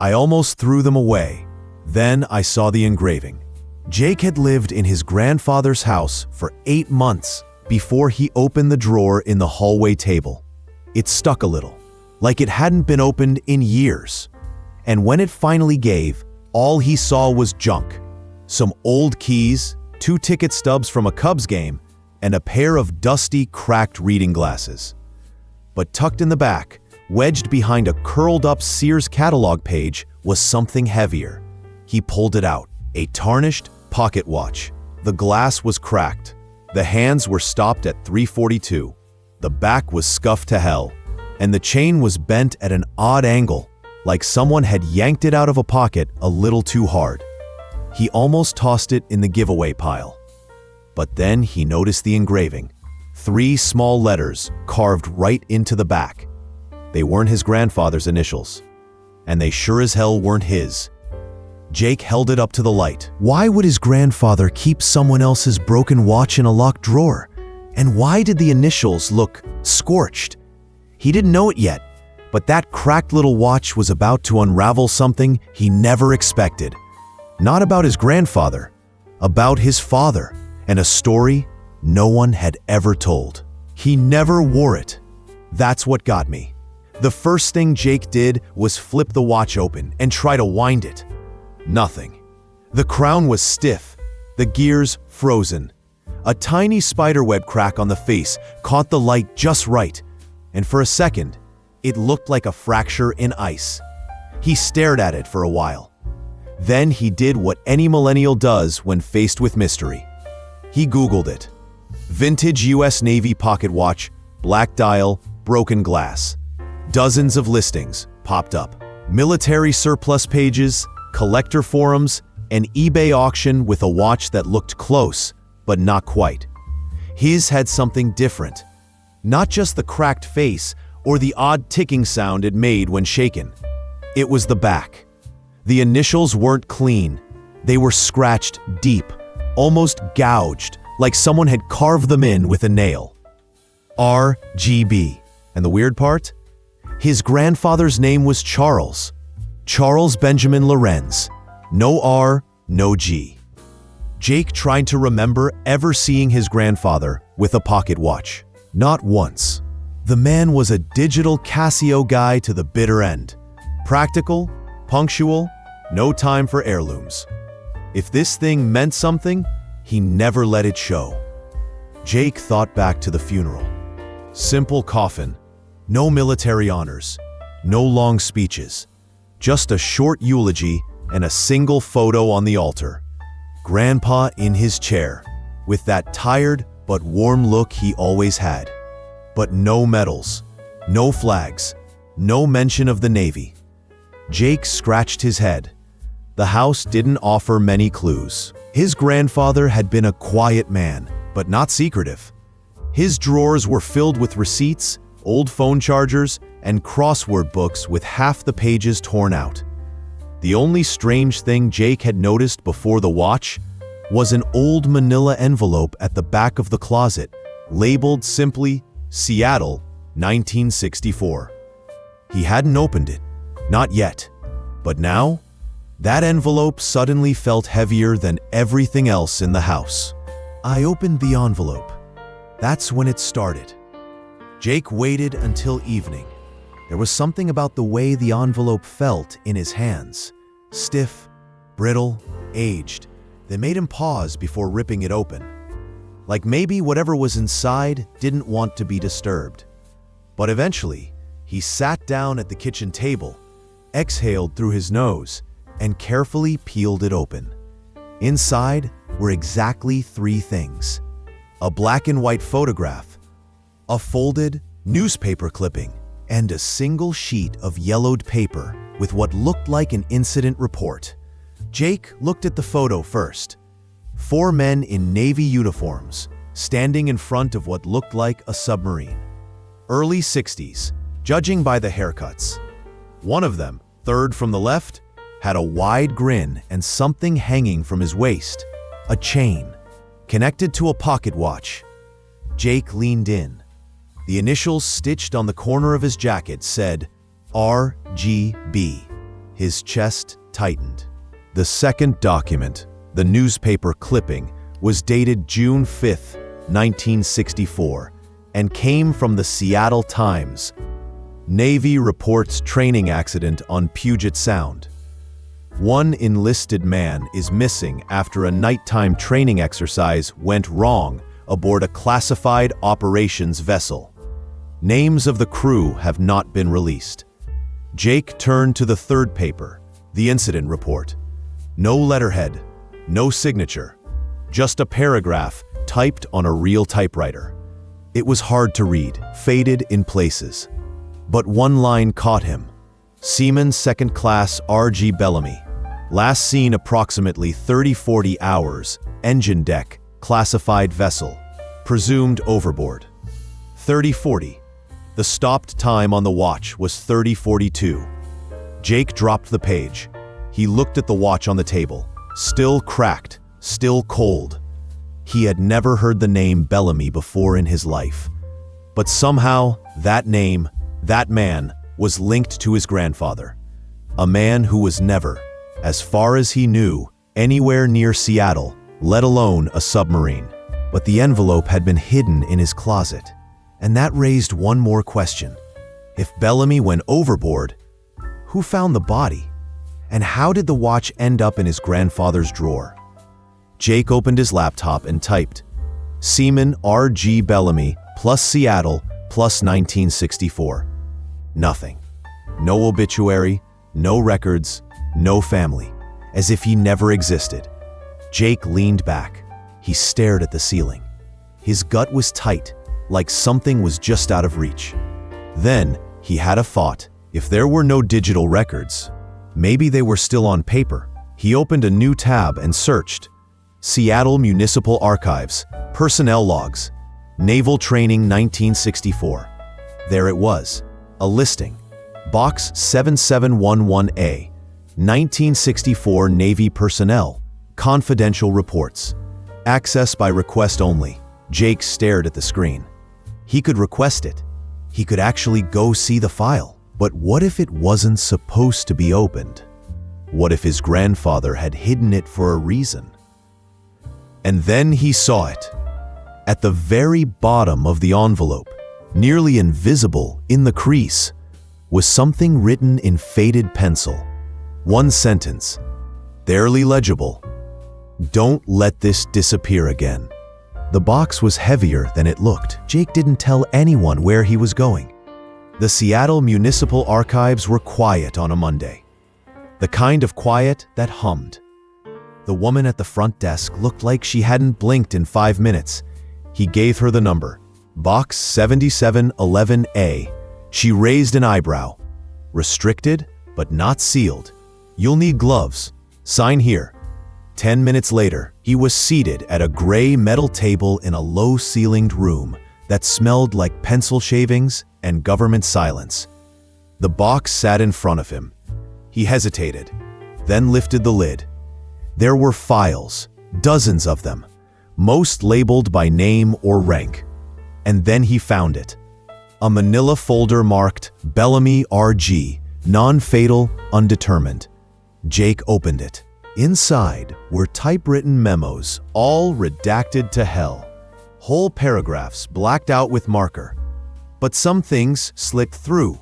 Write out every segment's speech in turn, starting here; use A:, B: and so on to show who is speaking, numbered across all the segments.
A: I almost threw them away. Then I saw the engraving. Jake had lived in his grandfather's house for 8 months before he opened the drawer in the hallway table. It stuck a little, like it hadn't been opened in years. And when it finally gave, all he saw was junk. Some old keys, 2 ticket stubs from a Cubs game, and a pair of dusty, cracked reading glasses. But tucked in the back, wedged behind a curled-up Sears catalog page, was something heavier. He pulled it out, a tarnished pocket watch. The glass was cracked. The hands were stopped at 342. The back was scuffed to hell, and the chain was bent at an odd angle, like someone had yanked it out of a pocket a little too hard. He almost tossed it in the giveaway pile. But then he noticed the engraving. 3 small letters carved right into the back. They weren't his grandfather's initials, and they sure as hell weren't his. Jake held it up to the light. Why would his grandfather keep someone else's broken watch in a locked drawer? And why did the initials look scorched? He didn't know it yet, but that cracked little watch was about to unravel something he never expected. Not about his grandfather, about his father, and a story no one had ever told. He never wore it. That's what got me. The first thing Jake did was flip the watch open and try to wind it. Nothing. The crown was stiff, the gears frozen. A tiny spiderweb crack on the face caught the light just right, and for a second, it looked like a fracture in ice. He stared at it for a while. Then he did what any millennial does when faced with mystery. He Googled it. Vintage US Navy pocket watch, black dial, broken glass. Dozens of listings popped up. Military surplus pages, collector forums, an eBay auction with a watch that looked close, but not quite. His had something different. Not just the cracked face or the odd ticking sound it made when shaken. It was the back. The initials weren't clean. They were scratched deep, almost gouged, like someone had carved them in with a nail. RGB. And the weird part? His grandfather's name was Charles. Charles Benjamin Lorenz. No R, no G. Jake tried to remember ever seeing his grandfather with a pocket watch. Not once. The man was a digital Casio guy to the bitter end. Practical, punctual, no time for heirlooms. If this thing meant something, he never let it show. Jake thought back to the funeral. Simple coffin, no military honors, no long speeches. Just a short eulogy and a single photo on the altar. Grandpa in his chair, with that tired but warm look he always had. But no medals, no flags, no mention of the Navy. Jake scratched his head. The house didn't offer many clues. His grandfather had been a quiet man, but not secretive. His drawers were filled with receipts, old phone chargers, and crossword books with half the pages torn out. The only strange thing Jake had noticed before the watch was an old manila envelope at the back of the closet, labeled simply Seattle, 1964. He hadn't opened it, not yet, but now, that envelope suddenly felt heavier than everything else in the house. I opened the envelope. That's when it started. Jake waited until evening. There was something about the way the envelope felt in his hands, stiff, brittle, aged, that made him pause before ripping it open. Like maybe whatever was inside didn't want to be disturbed. But eventually, he sat down at the kitchen table, exhaled through his nose, and carefully peeled it open. Inside were exactly 3 things: a black and white photograph, a folded newspaper clipping, and a single sheet of yellowed paper with what looked like an incident report. Jake looked at the photo first. 4 men in Navy uniforms, standing in front of what looked like a submarine. Early 60s, judging by the haircuts. One of them, third from the left, had a wide grin and something hanging from his waist. A chain, connected to a pocket watch. Jake leaned in. The initials stitched on the corner of his jacket said RGB. His chest tightened. The second document, the newspaper clipping, was dated June 5, 1964, and came from the Seattle Times. Navy reports training accident on Puget Sound. One enlisted man is missing after a nighttime training exercise went wrong aboard a classified operations vessel. Names of the crew have not been released. Jake turned to the third paper, the incident report. No letterhead, no signature, just a paragraph typed on a real typewriter. It was hard to read, faded in places. But one line caught him. Seaman Second Class R.G. Bellamy. Last seen approximately 30-40 hours. Engine deck, classified vessel. Presumed overboard. 30-40. The stopped time on the watch was 30:42. Jake dropped the page. He looked at the watch on the table. Still cracked, still cold. He had never heard the name Bellamy before in his life. But somehow, that name, that man, was linked to his grandfather. A man who was never, as far as he knew, anywhere near Seattle, let alone a submarine. But the envelope had been hidden in his closet. And that raised one more question. If Bellamy went overboard, who found the body? And how did the watch end up in his grandfather's drawer? Jake opened his laptop and typed, Seaman R.G. Bellamy plus Seattle plus 1964. Nothing. No obituary, no records, no family. As if he never existed. Jake leaned back. He stared at the ceiling. His gut was tight, like something was just out of reach. Then, he had a thought. If there were no digital records, maybe they were still on paper. He opened a new tab and searched. Seattle Municipal Archives, Personnel Logs, Naval Training 1964. There it was, a listing. Box 7711A, 1964 Navy Personnel, Confidential Reports. Access by request only. Jake stared at the screen. He could request it. He could actually go see the file. But what if it wasn't supposed to be opened? What if his grandfather had hidden it for a reason? And then he saw it. At the very bottom of the envelope, nearly invisible in the crease, was something written in faded pencil. One sentence, barely legible. Don't let this disappear again. The box was heavier than it looked. Jake didn't tell anyone where he was going. The Seattle Municipal Archives were quiet on a Monday. The kind of quiet that hummed. The woman at the front desk looked like she hadn't blinked in 5 minutes. He gave her the number, Box 7711A. She raised an eyebrow. Restricted, but not sealed. You'll need gloves. Sign here. 10 minutes later, he was seated at a gray metal table in a low-ceilinged room that smelled like pencil shavings and government silence. The box sat in front of him. He hesitated, then lifted the lid. There were files, dozens of them, most labeled by name or rank. And then he found it. A manila folder marked Bellamy R.G., non-fatal, undetermined. Jake opened it. Inside were typewritten memos, all redacted to hell. Whole paragraphs blacked out with marker. But some things slipped through.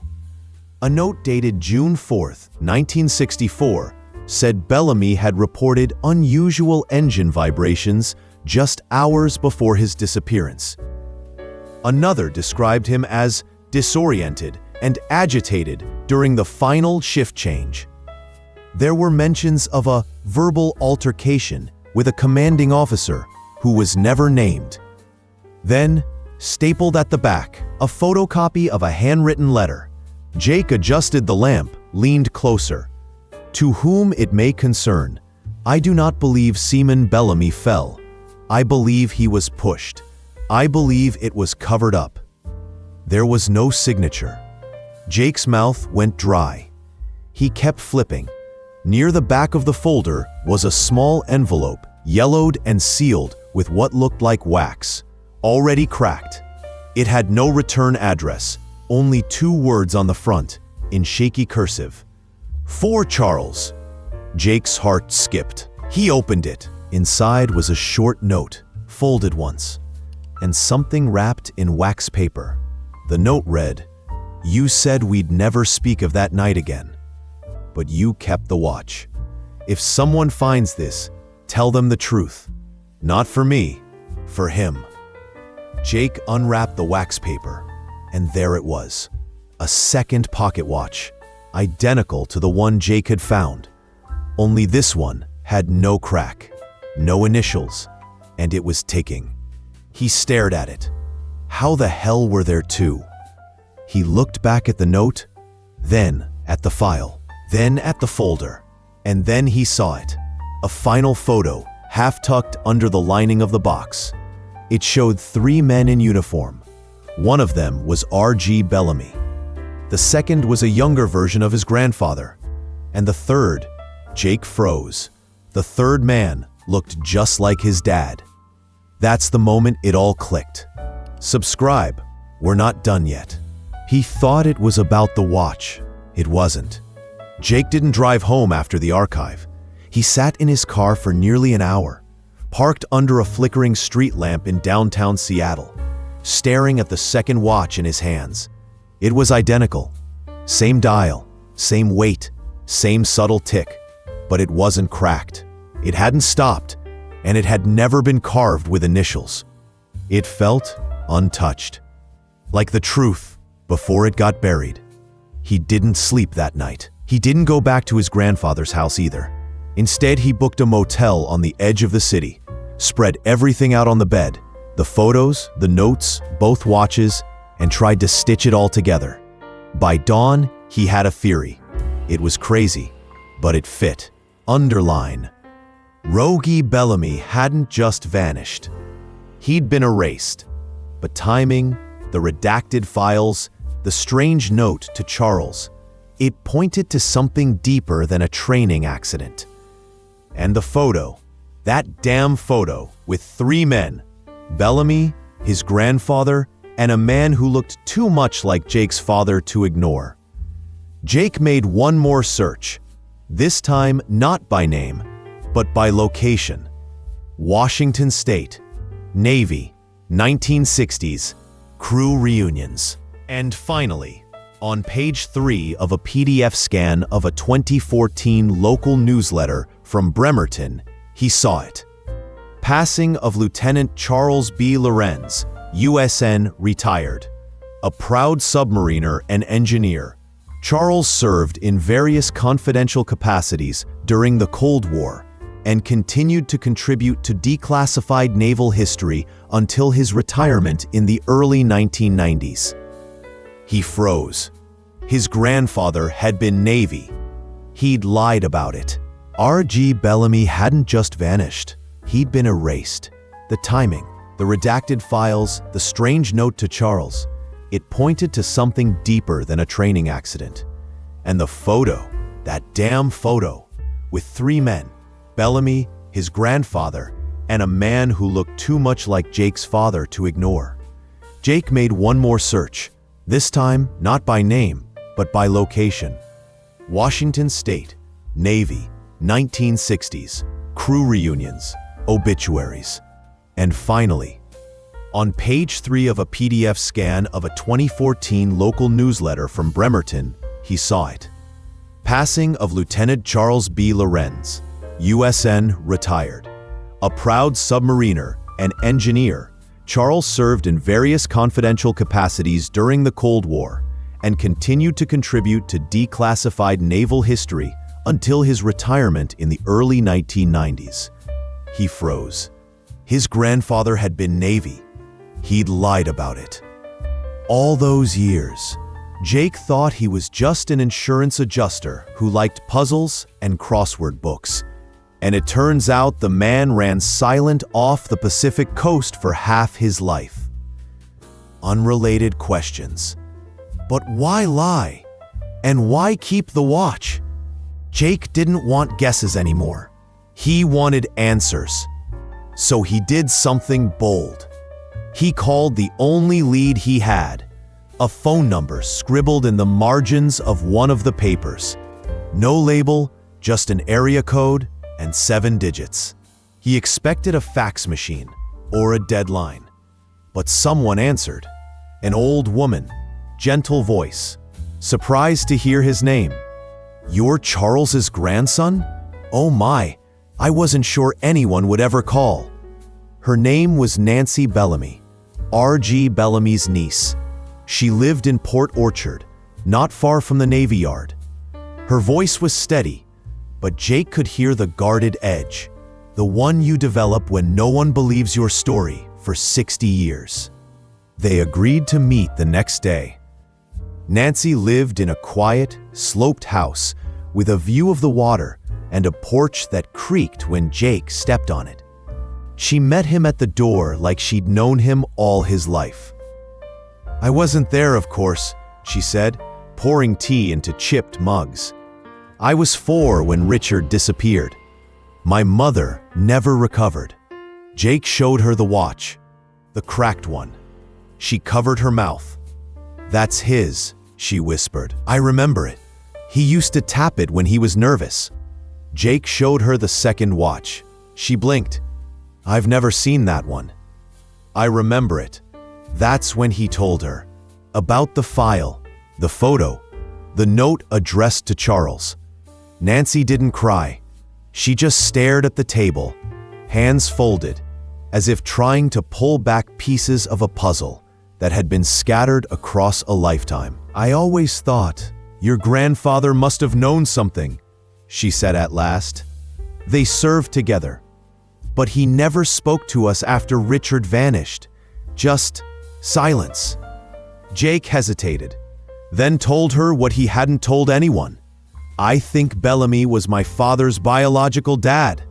A: A note dated June 4, 1964, said Bellamy had reported unusual engine vibrations just hours before his disappearance. Another described him as disoriented and agitated during the final shift change. There were mentions of a verbal altercation with a commanding officer who was never named. Then, stapled at the back, a photocopy of a handwritten letter. Jake adjusted the lamp, leaned closer. To whom it may concern, I do not believe Seaman Bellamy fell. I believe he was pushed. I believe it was covered up. There was no signature. Jake's mouth went dry. He kept flipping. Near the back of the folder was a small envelope, yellowed and sealed with what looked like wax, already cracked. It had no return address, only 2 words on the front, in shaky cursive. For Charles. Jake's heart skipped. He opened it. Inside was a short note, folded once, and something wrapped in wax paper. The note read, "You said we'd never speak of that night again, but you kept the watch. If someone finds this, tell them the truth. Not for me, for him." Jake unwrapped the wax paper, and there it was, a second pocket watch, identical to the one Jake had found. Only this one had no crack, no initials, and it was ticking. He stared at it. How the hell were there two? He looked back at the note, then at the file, then at the folder, and then he saw it. A final photo, half tucked under the lining of the box. It showed three men in uniform. One of them was R.G. Bellamy. The second was a younger version of his grandfather. And the third, Jake froze. The third man looked just like his dad. That's the moment it all clicked. Subscribe, we're not done yet. He thought it was about the watch. It wasn't. Jake didn't drive home after the archive. He sat in his car for nearly an hour, parked under a flickering street lamp in downtown Seattle, staring at the second watch in his hands. It was identical. Same dial, same weight, same subtle tick, but it wasn't cracked. It hadn't stopped, and it had never been carved with initials. It felt untouched, like the truth before it got buried. He didn't sleep that night. He didn't go back to his grandfather's house either. Instead, he booked a motel on the edge of the city, spread everything out on the bed, the photos, the notes, both watches, and tried to stitch it all together. By dawn, he had a theory. It was crazy, but it fit. Underline. R.G. Bellamy hadn't just vanished. He'd been erased. But timing, the redacted files, the strange note to Charles, it pointed to something deeper than a training accident. And the photo, that damn photo with three men, Bellamy, his grandfather, and a man who looked too much like Jake's father to ignore. Jake made one more search, this time not by name, but by location. Washington State, Navy, 1960s, crew reunions. And finally, on page 3 of a PDF scan of a 2014 local newsletter from Bremerton, he saw it. Passing of Lieutenant Charles B. Lorenz, USN, retired. A proud submariner and engineer, Charles served in various confidential capacities during the Cold War and continued to contribute to declassified naval history until his retirement in the early 1990s. He froze. His grandfather had been Navy. He'd lied about it. R.G. Bellamy hadn't just vanished. He'd been erased. The timing, the redacted files, the strange note to Charles, it pointed to something deeper than a training accident. And the photo, that damn photo, with three men, Bellamy, his grandfather, and a man who looked too much like Jake's father to ignore. Jake made one more search, this time not by name, but by location. Washington State, Navy, 1960s, crew reunions, obituaries. And finally, on page 3 of a PDF scan of a 2014 local newsletter from Bremerton, he saw it. Passing of Lieutenant Charles B. Lorenz, USN, retired. A proud submariner and engineer, Charles served in various confidential capacities during the Cold War and continued to contribute to declassified naval history until his retirement in the early 1990s. He froze. His grandfather had been Navy. He'd lied about it. All those years, Jake thought he was just an insurance adjuster who liked puzzles and crossword books. And it turns out the man ran silent off the Pacific coast for half his life. Unrelated questions. But why lie? And why keep the watch? Jake didn't want guesses anymore. He wanted answers. So he did something bold. He called the only lead he had, a phone number scribbled in the margins of one of the papers. No label, just an area code and 7 digits. He expected a fax machine or a deadline. But someone answered. An old woman, gentle voice, surprised to hear his name. "You're Charles's grandson? Oh my, I wasn't sure anyone would ever call." Her name was Nancy Bellamy, R.G. Bellamy's niece. She lived in Port Orchard, not far from the Navy Yard. Her voice was steady, but Jake could hear the guarded edge, the one you develop when no one believes your story for 60 years. They agreed to meet the next day. Nancy lived in a quiet, sloped house with a view of the water and a porch that creaked when Jake stepped on it. She met him at the door like she'd known him all his life. "I wasn't there, of course," she said, pouring tea into chipped mugs. "I was 4 when Richard disappeared. My mother never recovered." Jake showed her the watch, the cracked one. She covered her mouth. "That's his," she whispered. "I remember it. He used to tap it when he was nervous." Jake showed her the second watch. She blinked. "I've never seen that one." "I remember it." That's when he told her about the file, the photo, the note addressed to Charles. Nancy didn't cry. She just stared at the table, hands folded, as if trying to pull back pieces of a puzzle that had been scattered across a lifetime. "I always thought your grandfather must have known something," she said at last. "They served together. But he never spoke to us after Richard vanished. Just silence." Jake hesitated, then told her what he hadn't told anyone. "I think Bellamy was my father's biological dad."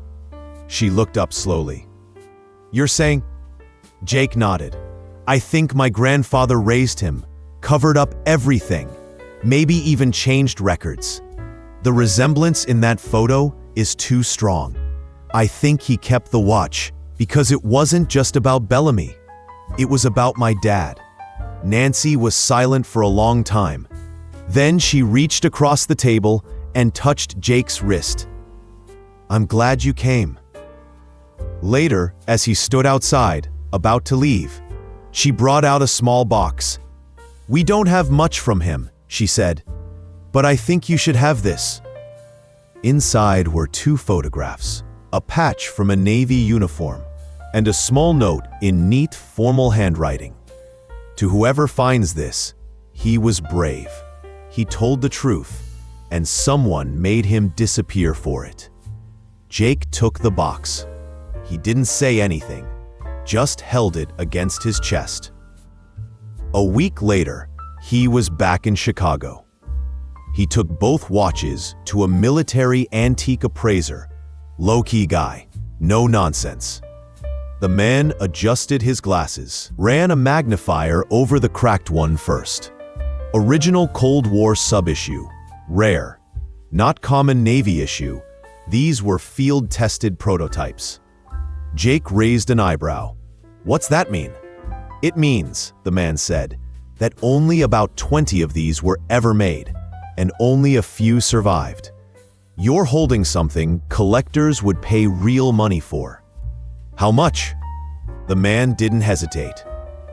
A: She looked up slowly. "You're saying?" Jake nodded. "I think my grandfather raised him, covered up everything, maybe even changed records. The resemblance in that photo is too strong. I think he kept the watch because it wasn't just about Bellamy. It was about my dad." Nancy was silent for a long time. Then she reached across the table and touched Jake's wrist. "I'm glad you came." Later, as he stood outside, about to leave, she brought out a small box. "We don't have much from him," she said, "but I think you should have this." Inside were 2 photographs, a patch from a Navy uniform, and a small note in neat, formal handwriting. To whoever finds this, he was brave. He told the truth, and someone made him disappear for it. Jake took the box. He didn't say anything, just held it against his chest. A week later, he was back in Chicago. He took both watches to a military antique appraiser. Low-key guy, no nonsense. The man adjusted his glasses, ran a magnifier over the cracked one first. Original Cold War sub-issue, rare. Not common Navy issue, these were field-tested prototypes. Jake raised an eyebrow. "What's that mean?" "It means," the man said, "that only about 20 of these were ever made, and only a few survived. You're holding something collectors would pay real money for." "How much?" The man didn't hesitate.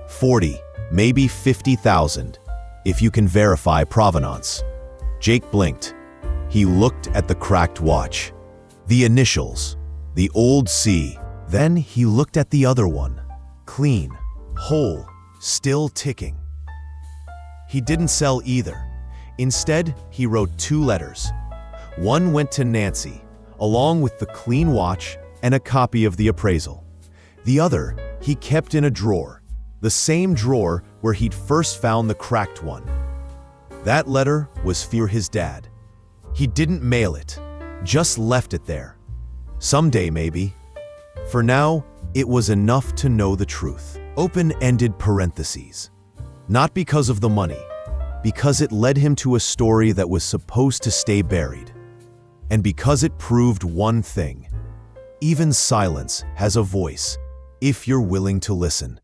A: 40, maybe 50,000, if you can verify provenance. Jake blinked. He looked at the cracked watch. The initials, the old C. Then he looked at the other one. Clean, whole, still ticking. He didn't sell either. Instead, he wrote 2 letters. One went to Nancy, along with the clean watch and a copy of the appraisal. The other he kept in a drawer, the same drawer where he'd first found the cracked one. That letter was for his dad. He didn't mail it, just left it there. Someday, maybe. For now, it was enough to know the truth. Open-ended parentheses. Not because of the money, because it led him to a story that was supposed to stay buried. And because it proved one thing: even silence has a voice, if you're willing to listen.